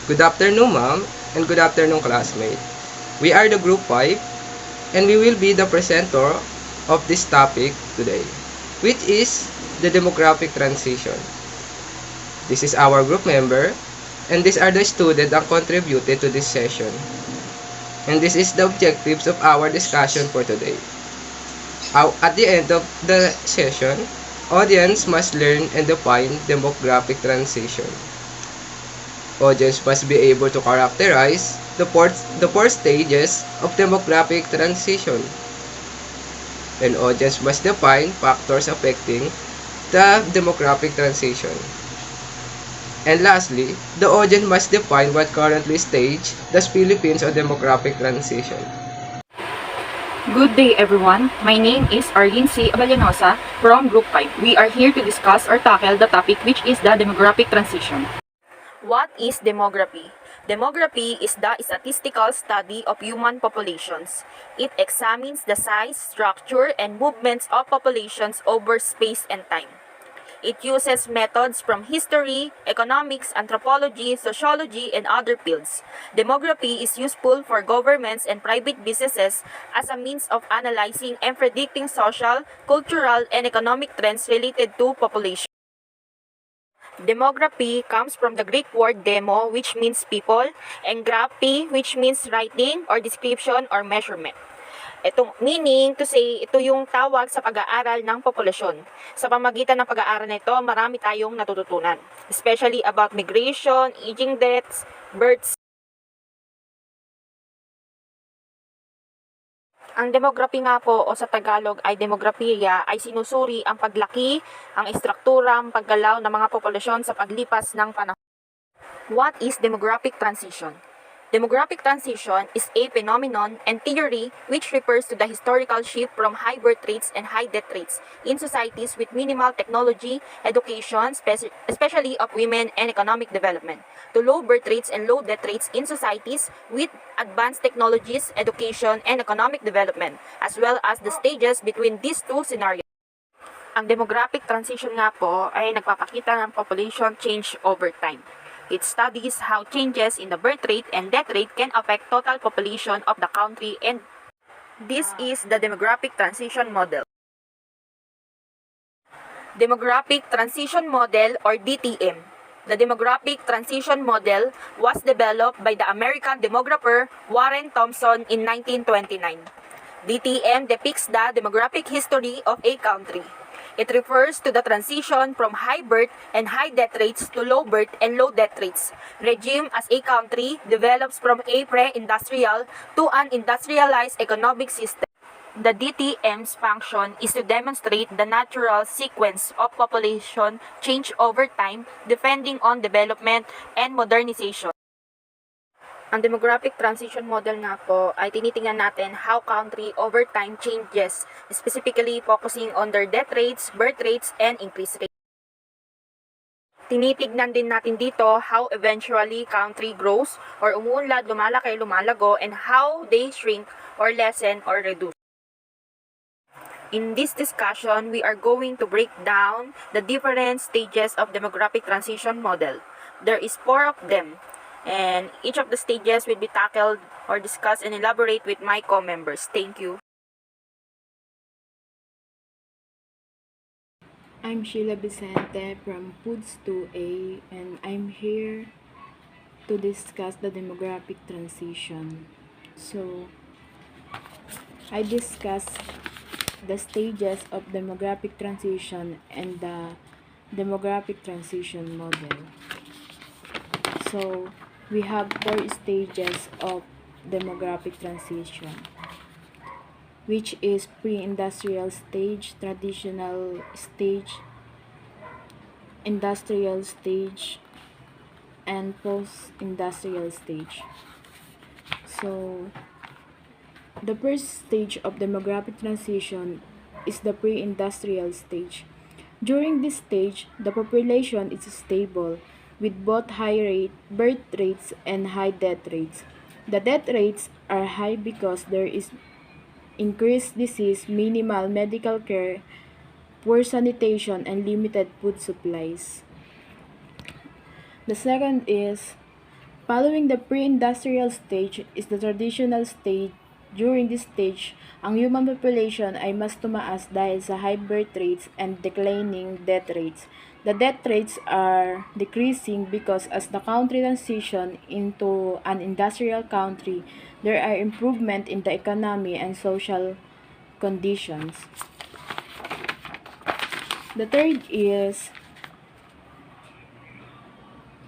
Good afternoon, ma'am, and good afternoon, classmate. We are the Group 5, and we will be the presenter of this topic today, which is the demographic transition. This is our group member, and these are the students that contributed to this session. And this is the objectives of our discussion for today. At the end of the session, audience must learn and define demographic transition. Audience must be able to characterize the four stages of demographic transition. And audience must define factors affecting the demographic transition. And lastly, the audience must define what currently stage the Philippines on demographic transition. Good day everyone, my name is Arlene C. Abellanosa from Group 5. We are here to discuss or tackle the topic which is the demographic transition. What is demography? Demography is the statistical study of human populations. It examines the size, structure, and movements of populations over space and time. It uses methods from history, economics, anthropology, sociology, and other fields. Demography is useful for governments and private businesses as a means of analyzing and predicting social, cultural, and economic trends related to population. Demography comes from the Greek word demo, which means people, and graphy, which means writing or description or measurement. Itong meaning to say, ito yung tawag sa pag-aaral ng populasyon. Sa pamagitan ng pag-aaral nito, marami tayong natututunan, especially about migration, aging deaths, births. Ang demography nga po o sa Tagalog ay demografiya ay sinusuri ang paglaki, ang estruktura, ang paggalaw ng mga populasyon sa paglipas ng panahon. What is demographic transition? Demographic transition is a phenomenon and theory which refers to the historical shift from high birth rates and high death rates in societies with minimal technology, education, especially of women, and economic development, to low birth rates and low death rates in societies with advanced technologies, education, and economic development, as well as the stages between these two scenarios. Ang demographic transition nga po ay nagpapakita ng population change over time. It studies how changes in the birth rate and death rate can affect total population of the country, and this is the demographic transition model. Demographic Transition Model or DTM. The Demographic Transition Model was developed by the American demographer Warren Thompson in 1929. DTM depicts the demographic history of a country. It refers to the transition from high birth and high death rates to low birth and low death rates regime as a country develops from a pre-industrial to an industrialized economic system. The DTM's function is to demonstrate the natural sequence of population change over time depending on development and modernization. Ang demographic transition model nga po ay tinitingnan natin how country over time changes, specifically focusing on their death rates, birth rates, and increase rates. Tinitignan din natin dito how eventually country grows or umuunlad, lumalaki, lumalago, and how they shrink or lessen or reduce. In this discussion, we are going to break down the different stages of demographic transition model. There is 4 of them. And each of the stages will be tackled or discussed and elaborate with my co-members. Thank you. I'm Sheila Vicente from Foods 2A, and I'm here to discuss the demographic transition. So, I discuss the stages of demographic transition and the demographic transition model. So, we have 4 stages of demographic transition, which is pre-industrial stage, traditional stage, industrial stage, and post-industrial stage. So, the first stage of demographic transition is the pre-industrial stage. During this stage, the population is stable with both high birth rates and high death rates. The death rates are high because there is increased disease, minimal medical care, poor sanitation, and limited food supplies. The second is Following the pre-industrial stage is the traditional stage. During this stage, ang human population ay mas tumaas dahil sa high birth rates and declining death rates. The death rates are decreasing because as the country transition into an industrial country, there are improvement in the economy and social conditions. The third is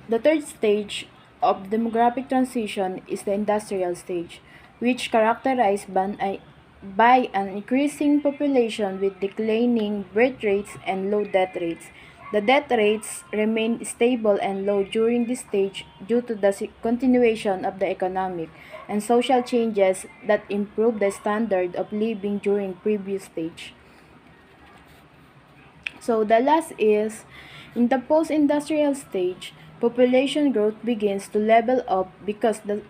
The third stage of demographic transition is the industrial stage, which characterized by an increasing population with declining birth rates and low death rates. The death rates remain stable and low during this stage due to the continuation of the economic and social changes that improve the standard of living during previous stage. So the last is in the post-industrial stage, population growth begins to level up because the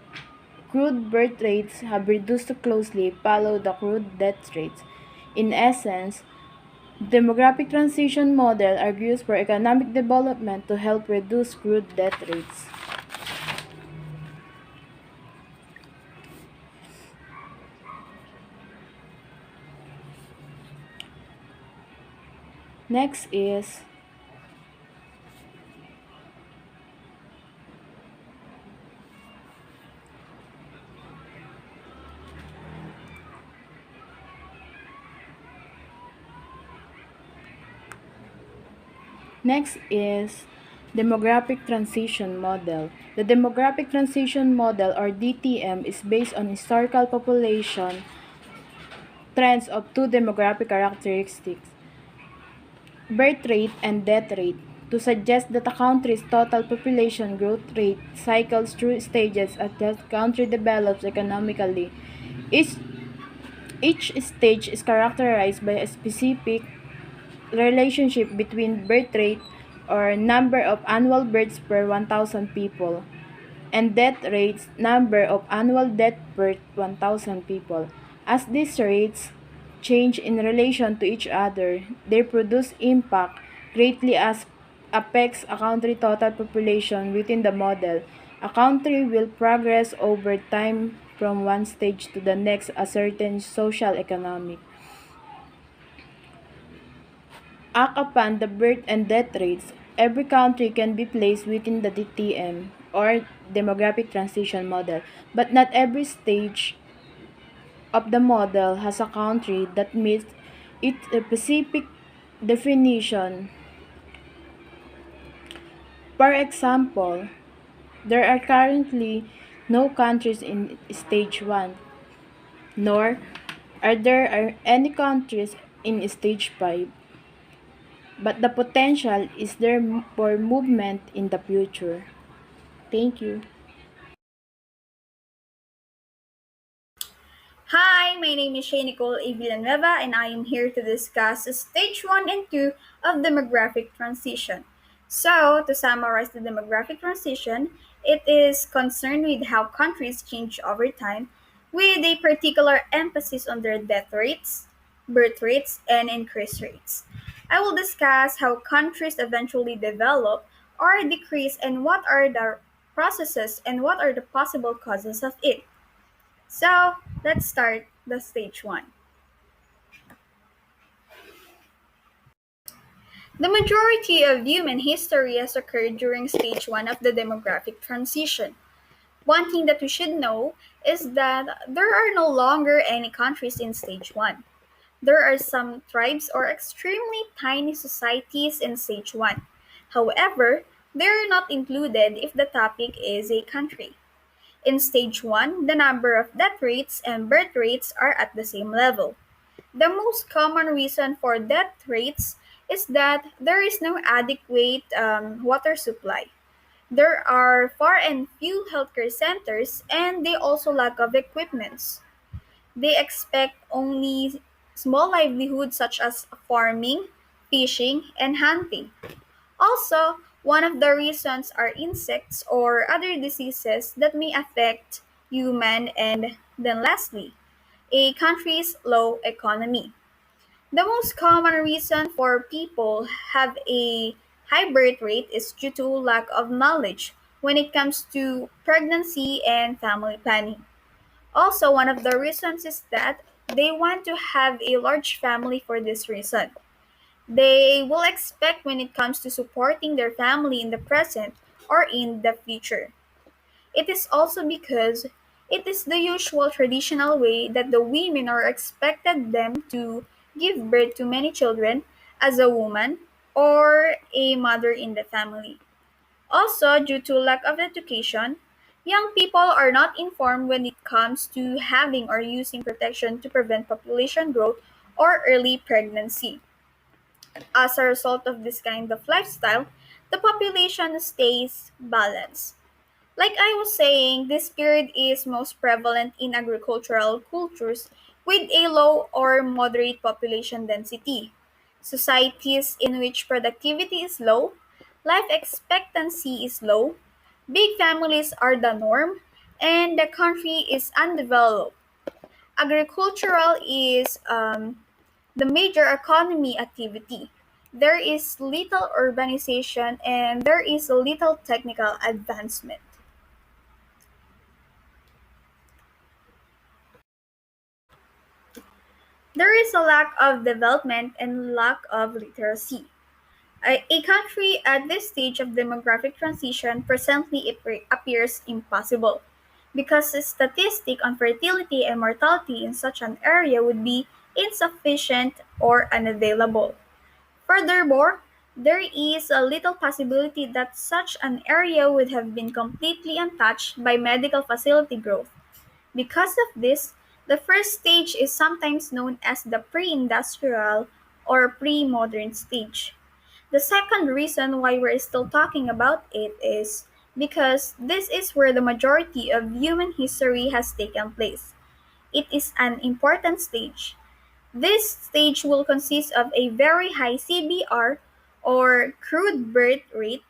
crude birth rates have reduced to closely follow the crude death rates. In essence, demographic transition model argues for economic development to help reduce crude death rates. Next is Next is demographic transition model. The demographic transition model or DTM is based on historical population trends of two demographic characteristics, birth rate and death rate, to suggest that a country's total population growth rate cycles through stages as the country develops economically. Each, each stage is characterized by a specific relationship between birth rate or number of annual births per 1,000 people and death rates number of annual death per 1,000 people. As these rates change in relation to each other, they produce impact greatly as affects a country total population within the model. A country will progress over time from one stage to the next a certain social economic. Act upon the birth and death rates, every country can be placed within the DTM or demographic transition model, but not every stage of the model has a country that meets its specific definition. For example, there are currently no countries in stage 1, nor are there any countries in stage 5, but the potential is there for movement in the future. Thank you. Hi, my name is Shay Nicole A. Villanueva, and I am here to discuss stage 1 and 2 of demographic transition. So, to summarize the demographic transition, it is concerned with how countries change over time, with a particular emphasis on their death rates, birth rates, and increase rates. I will discuss how countries eventually develop or decrease and what are the processes and what are the possible causes of it. So let's start the stage 1. The majority of human history has occurred during stage 1 of the demographic transition. One thing that we should know is that there are no longer any countries in stage 1. There are some tribes or extremely tiny societies in stage 1. However, they are not included if the topic is a country. In stage 1, the number of death rates and birth rates are at the same level. The most common reason for death rates is that there is no adequate water supply. There are far and few healthcare centers and they also lack of equipments. They expect only small livelihoods such as farming, fishing, and hunting. Also, one of the reasons are insects or other diseases that may affect human and then lastly, a country's low economy. The most common reason for people have a high birth rate is due to lack of knowledge when it comes to pregnancy and family planning. Also, one of the reasons is that they want to have a large family for this reason. They will expect when it comes to supporting their family in the present or in the future. It is also because it is the usual traditional way that the women are expected them to give birth to many children as a woman or a mother in the family. Also, due to lack of education, young people are not informed when it comes to having or using protection to prevent population growth or early pregnancy. As a result of this kind of lifestyle, the population stays balanced. Like I was saying, this period is most prevalent in agricultural cultures with a low or moderate population density. Societies in which productivity is low, life expectancy is low, big families are the norm, and the country is undeveloped. Agricultural is the major economy activity. There is little urbanization and there is little technical advancement. There is a lack of development and lack of literacy. A country at this stage of demographic transition presently appears impossible because the statistic on fertility and mortality in such an area would be insufficient or unavailable. Furthermore, there is a little possibility that such an area would have been completely untouched by medical facility growth. Because of this, the first stage is sometimes known as the pre-industrial or pre-modern stage. The second reason why we're still talking about it is because this is where the majority of human history has taken place. It is an important stage. This stage will consist of a very high CBR or crude birth rate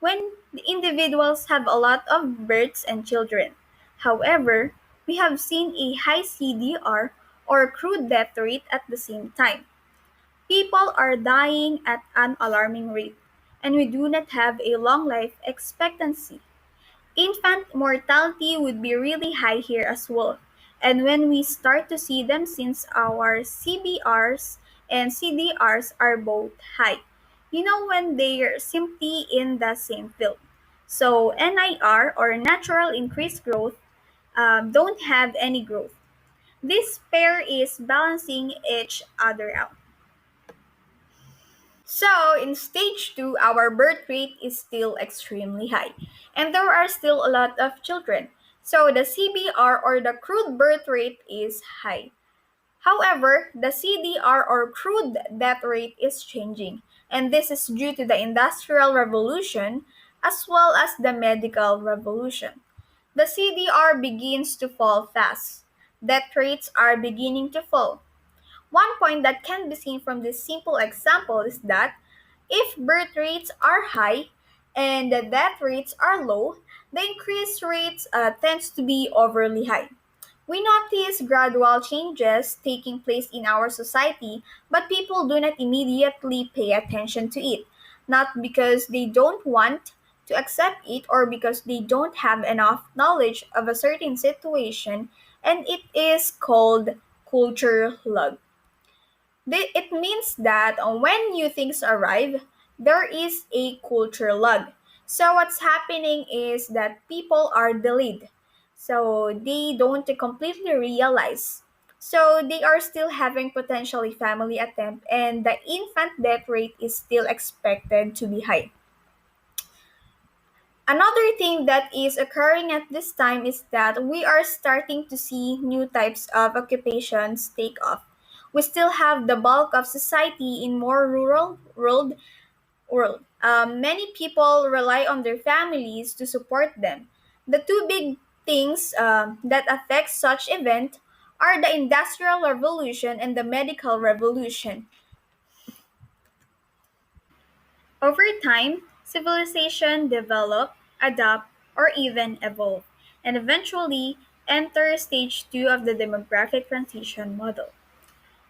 when the individuals have a lot of births and children. However, we have seen a high CDR or crude death rate at the same time. People are dying at an alarming rate, and we do not have a long life expectancy. Infant mortality would be really high here as well. And when we start to see them since our CBRs and CDRs are both high, when they're simply in the same field. So NIR or natural increased growth don't have any growth. This pair is balancing each other out. So, in stage 2, our birth rate is still extremely high, and there are still a lot of children. So, the CBR or the crude birth rate is high. However, the CDR or crude death rate is changing, and this is due to the Industrial Revolution as well as the Medical Revolution. The CDR begins to fall fast. Death rates are beginning to fall. One point that can be seen from this simple example is that if birth rates are high and the death rates are low, the increase rates tends to be overly high. We notice gradual changes taking place in our society, but people do not immediately pay attention to it, not because they don't want to accept it or because they don't have enough knowledge of a certain situation, and it is called culture lag. It means that when new things arrive, there is a culture lag. So what's happening is that people are delayed. So they don't completely realize. So they are still having potentially family attempt and the infant death rate is still expected to be high. Another thing that is occurring at this time is that we are starting to see new types of occupations take off. We still have the bulk of society in more rural world. Many people rely on their families to support them. The two big things that affect such event are the industrial revolution and the medical revolution. Over time, civilization develop, adapt, or even evolve, and eventually enter stage 2 of the demographic transition model.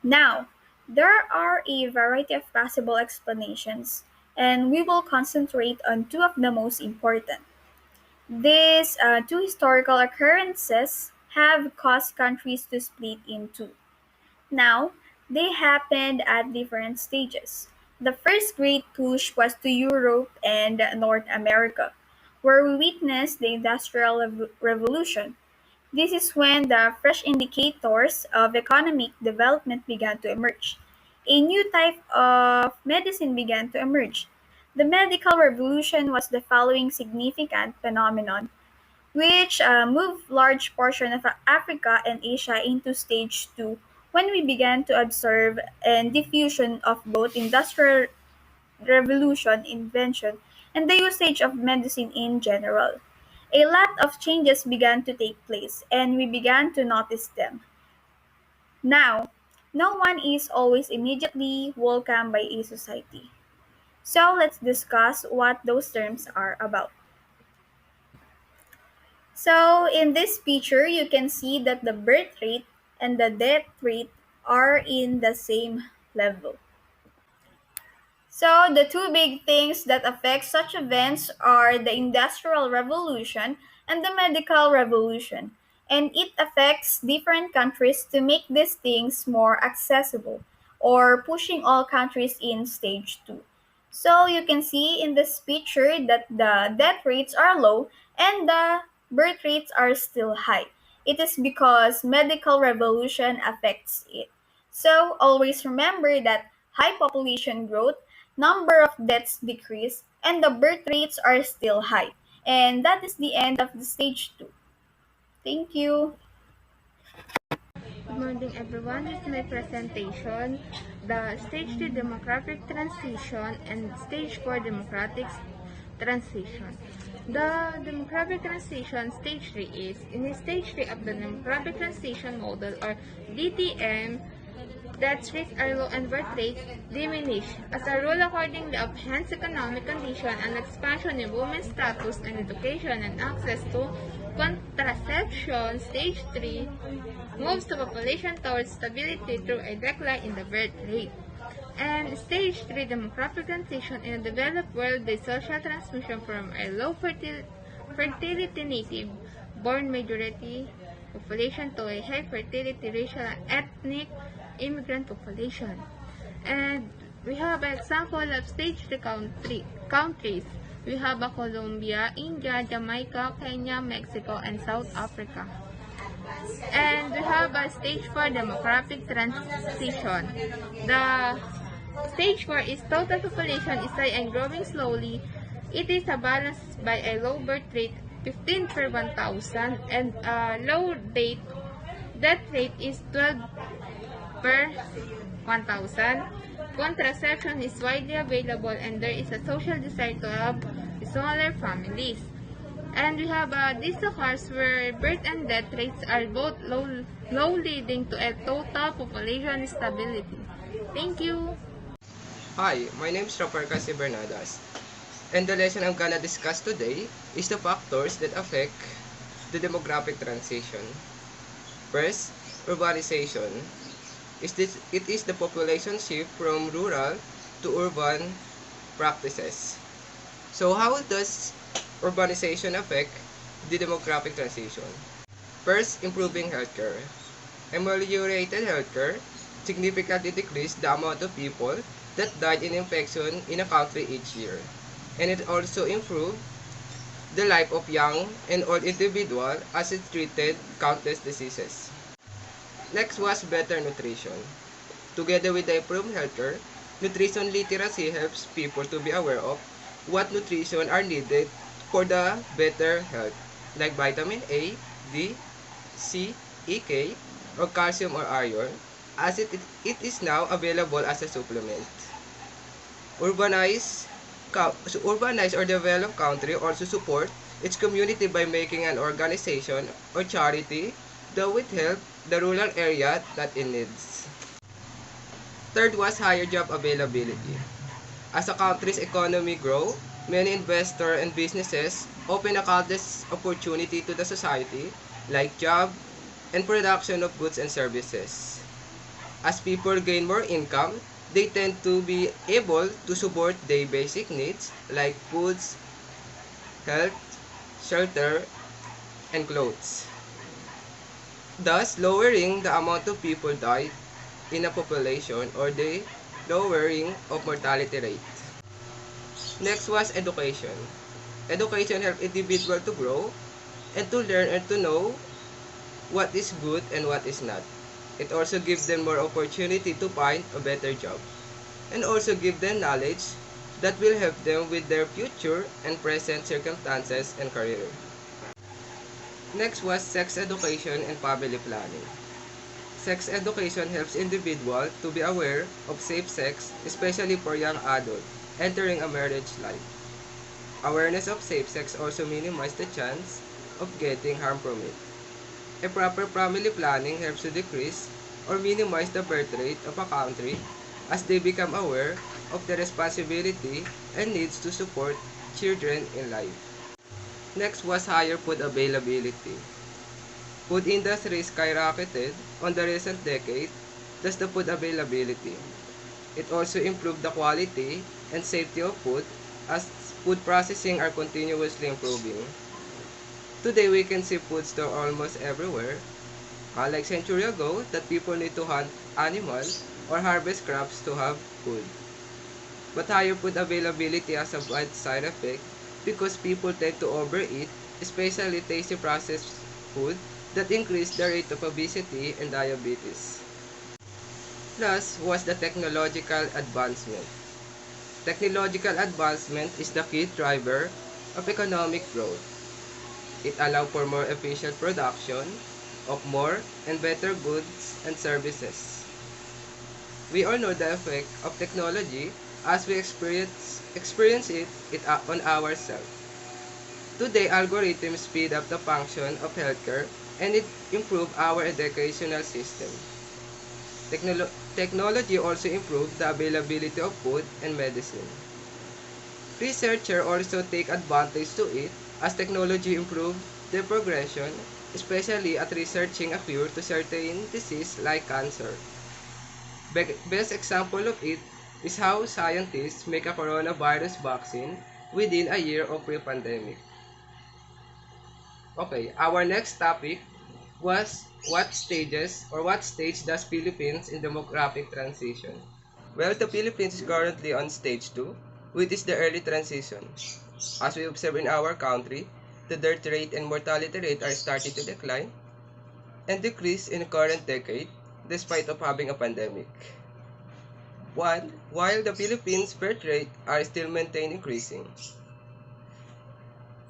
Now, there are a variety of possible explanations, and we will concentrate on two of the most important. These two historical occurrences have caused countries to split in two. Now, they happened at different stages. The first great push was to Europe and North America, where we witnessed the Industrial Revolution. This is when the fresh indicators of economic development began to emerge. A new type of medicine began to emerge. The medical revolution was the following significant phenomenon, which moved large portion of Africa and Asia into stage 2 when we began to observe and diffusion of both industrial revolution invention and the usage of medicine in general. A lot of changes began to take place, and we began to notice them. Now, no one is always immediately welcomed by a society. So let's discuss what those terms are about. So in this picture, you can see that the birth rate and the death rate are in the same level. So the two big things that affect such events are the Industrial Revolution and the Medical Revolution, and it affects different countries to make these things more accessible or pushing all countries in stage 2. So you can see in this picture that the death rates are low and the birth rates are still high. It is because medical revolution affects it. So always remember that high population growth, number of deaths decrease, and the birth rates are still high. And that is the end of the stage 2. Thank you. Good morning, everyone. This is my presentation, the Stage 2 Demographic Transition and Stage 4 Democratic Transition. The Demographic Transition Stage 3 is, in Stage 3 of the Demographic Transition Model, or DTM, death rates are low and birth rates diminish. As a rule, according to enhanced economic condition and expansion in women's status and education and access to contraception, Stage 3 moves the population towards stability through a decline in the birth rate. And Stage 3 demographic transition in a developed world, the social transmission from a low fertility native born majority population to a high fertility racial and ethnic immigrant population. And we have an example of stage 3 countries. We have Colombia, India, Jamaica, Kenya, Mexico, and South Africa. And we have a stage 4 demographic transition. The stage 4 is total population is high and growing slowly. It is balanced by a low birth rate, 15 per 1,000, and a low death rate is 12 per 1,000. Contraception is widely available and there is a social desire to have smaller families. And we have this occurs where birth and death rates are both low leading to a total population stability. Thank you. Hi, my name is Rafael Casi Bernadas, and the lesson I'm gonna discuss today is the factors that affect the demographic transition. First, urbanization. It is the population shift from rural to urban practices. So how does urbanization affect the demographic transition? First, improving healthcare. Ameliorated healthcare significantly decreased the amount of people that died in infection in a country each year. And it also improved the life of young and old individuals as it treated countless diseases. Next was better nutrition. Together with the improved healthcare, nutrition literacy helps people to be aware of what nutrition are needed for the better health, like vitamin A, D, C, EK, or calcium or iron, as it is now available as a supplement. Urbanized or developed country also support its community by making an organization or charity that would help the rural area that in needs. Third was higher job availability. As a country's economy grow, many investors and businesses open a countless opportunity to the society, like job and production of goods and services. As people gain more income, they tend to be able to support their basic needs like foods, health, shelter, and clothes, thus lowering the amount of people died in a population or the lowering of mortality rate. Next was education. Education helped individuals to grow and to learn and to know what is good and what is not. It also gives them more opportunity to find a better job and also give them knowledge that will help them with their future and present circumstances and career. Next was sex education and family planning. Sex education helps individuals to be aware of safe sex, especially for young adults entering a marriage life. Awareness of safe sex also minimizes the chance of getting harm from it. A proper family planning helps to decrease or minimize the birth rate of a country as they become aware of the responsibility and needs to support children in life. Next was higher food availability. Food industry skyrocketed on the recent decade, thus the food availability. It also improved the quality and safety of food as food processing are continuously improving. Today we can see food store almost everywhere. Unlike century ago that people need to hunt animals or harvest crops to have food. But higher food availability has a bad side effect because people tend to overeat, especially tasty processed food that increase the rate of obesity and diabetes. Plus was the technological advancement. Technological advancement is the key driver of economic growth. It allows for more efficient production of more and better goods and services. We all know the effect of technology as we experience it on ourselves. Today, algorithms speed up the function of healthcare and it improve our educational system. Technology also improved the availability of food and medicine. Researchers also take advantage to it as technology improves their progression, especially at researching a cure to certain disease like cancer. Best example of it is how scientists make a coronavirus vaccine within a year of pre-pandemic. Okay, our next topic was what stage does Philippines in demographic transition? Well, the Philippines is currently on stage 2, which is the early transition. As we observe in our country, the death rate and mortality rate are starting to decline and decrease in the current decade despite of having a pandemic. While the Philippines birth rate are still maintained increasing.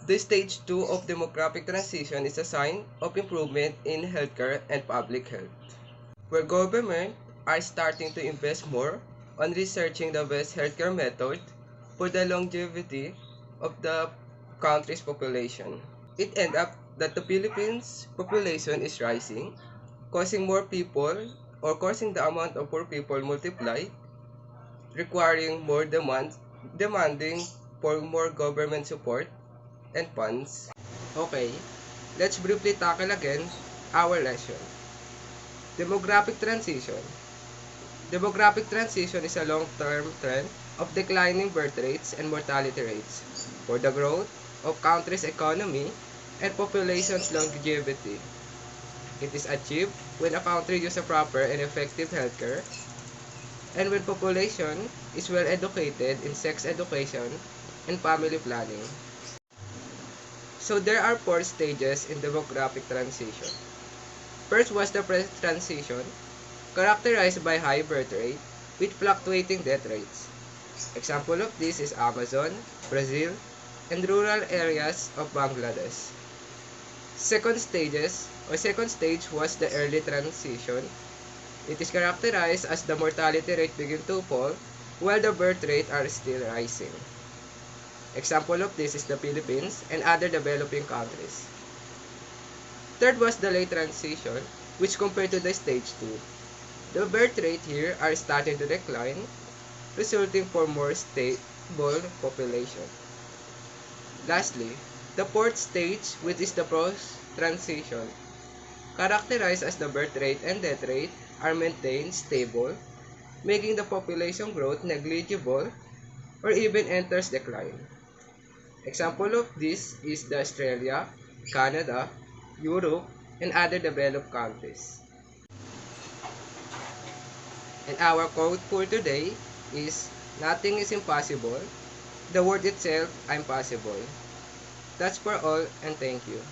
The stage 2 of demographic transition is a sign of improvement in healthcare and public health, where government are starting to invest more on researching the best healthcare method for the longevity of the country's population. It ends up that the Philippines population is rising, causing more people or causing the amount of poor people multiply, requiring more demanding for more government support and funds. Okay, let's briefly tackle again our lesson. Demographic transition. Demographic transition is a long-term trend of declining birth rates and mortality rates for the growth of country's economy and population's longevity. It is achieved when a country uses a proper and effective healthcare and when population is well educated in sex education and family planning. So there are 4 stages in demographic transition. First was the pre-transition, characterized by high birth rate with fluctuating death rates. Example of this is Amazon, Brazil, and rural areas of Bangladesh. Second stage was the early transition. It is characterized as the mortality rate begin to fall while the birth rate are still rising. Example of this is the Philippines and other developing countries. Third was the late transition, which compared to the stage 2, the birth rate here are starting to decline, resulting for more stable population. Lastly, the fourth stage, which is the post-transition, characterized as the birth rate and death rate are maintained stable, making the population growth negligible or even enters decline. Example of this is the Australia, Canada, Europe, and other developed countries. And our quote for today is, "Nothing is impossible. The word itself, impossible." That's for all, and thank you.